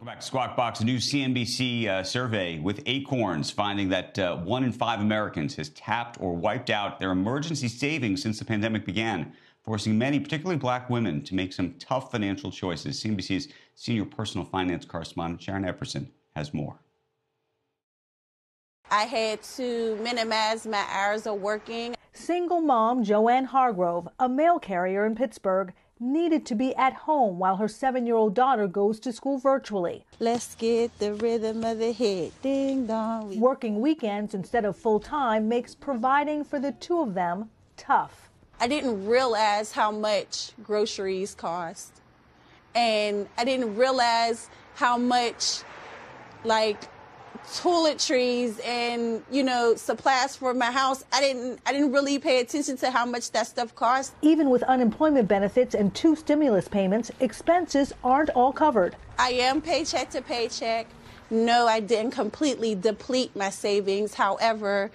Welcome back to Squawk Box, a new CNBC survey with Acorns finding that 1 in 5 Americans has tapped or wiped out their emergency savings since the pandemic began, forcing many, particularly black women, to make some tough financial choices. CNBC's senior personal finance correspondent Sharon Epperson has more. I had to minimize my hours of working. Single mom Joanne Hargrove, a mail carrier in Pittsburgh, needed to be at home while her 7-year-old daughter goes to school virtually. Let's get the rhythm of the hit, ding dong. Working weekends instead of full-time makes providing for the two of them tough. I didn't realize how much groceries cost. And I didn't realize how much, toiletries and, supplies for my house. I didn't really pay attention to how much that stuff cost. Even with unemployment benefits and 2 stimulus payments, expenses aren't all covered. I am paycheck to paycheck. No, I didn't completely deplete my savings. However,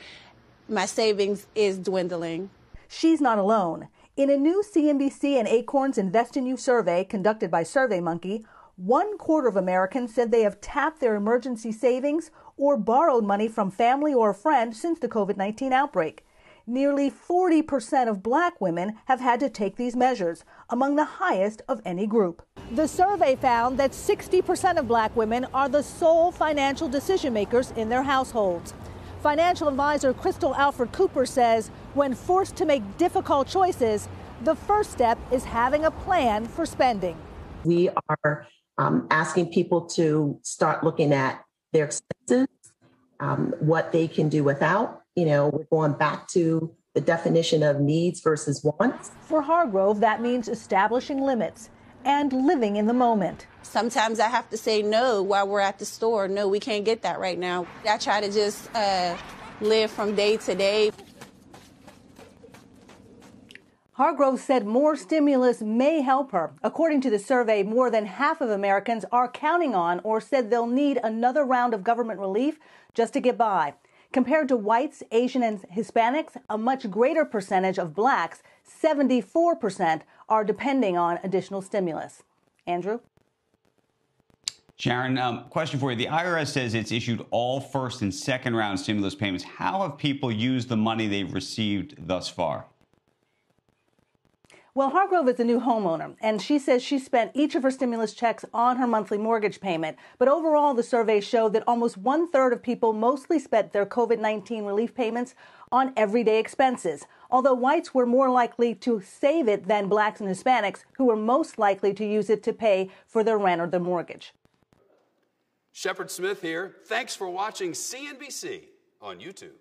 my savings is dwindling. She's not alone. In a new CNBC and Acorns Invest in You survey conducted by SurveyMonkey, 1/4 of Americans said they have tapped their emergency savings or borrowed money from family or a friend since the COVID-19 outbreak. Nearly 40% of black women have had to take these measures, among the highest of any group. The survey found that 60% of black women are the sole financial decision makers in their households. Financial advisor Crystal Alfred Cooper says when forced to make difficult choices, the first step is having a plan for spending. We are asking people to start looking at their expenses, what they can do without. We're going back to the definition of needs versus wants. For Hargrove, that means establishing limits and living in the moment. Sometimes I have to say no while we're at the store. No, we can't get that right now. I try to just live from day to day. Hargrove said more stimulus may help her. According to the survey, more than half of Americans are counting on or said they'll need another round of government relief just to get by. Compared to whites, Asian, and Hispanics, a much greater percentage of blacks, 74%, are depending on additional stimulus. Andrew? Sharon, question for you. The IRS says it's issued all first and second round stimulus payments. How have people used the money they've received thus far? Well, Hargrove is a new homeowner, and she says she spent each of her stimulus checks on her monthly mortgage payment. But overall, the survey showed that almost 1/3 of people mostly spent their COVID-19 relief payments on everyday expenses, although whites were more likely to save it than blacks and Hispanics, who were most likely to use it to pay for their rent or their mortgage. Shepard Smith here. Thanks for watching CNBC on YouTube.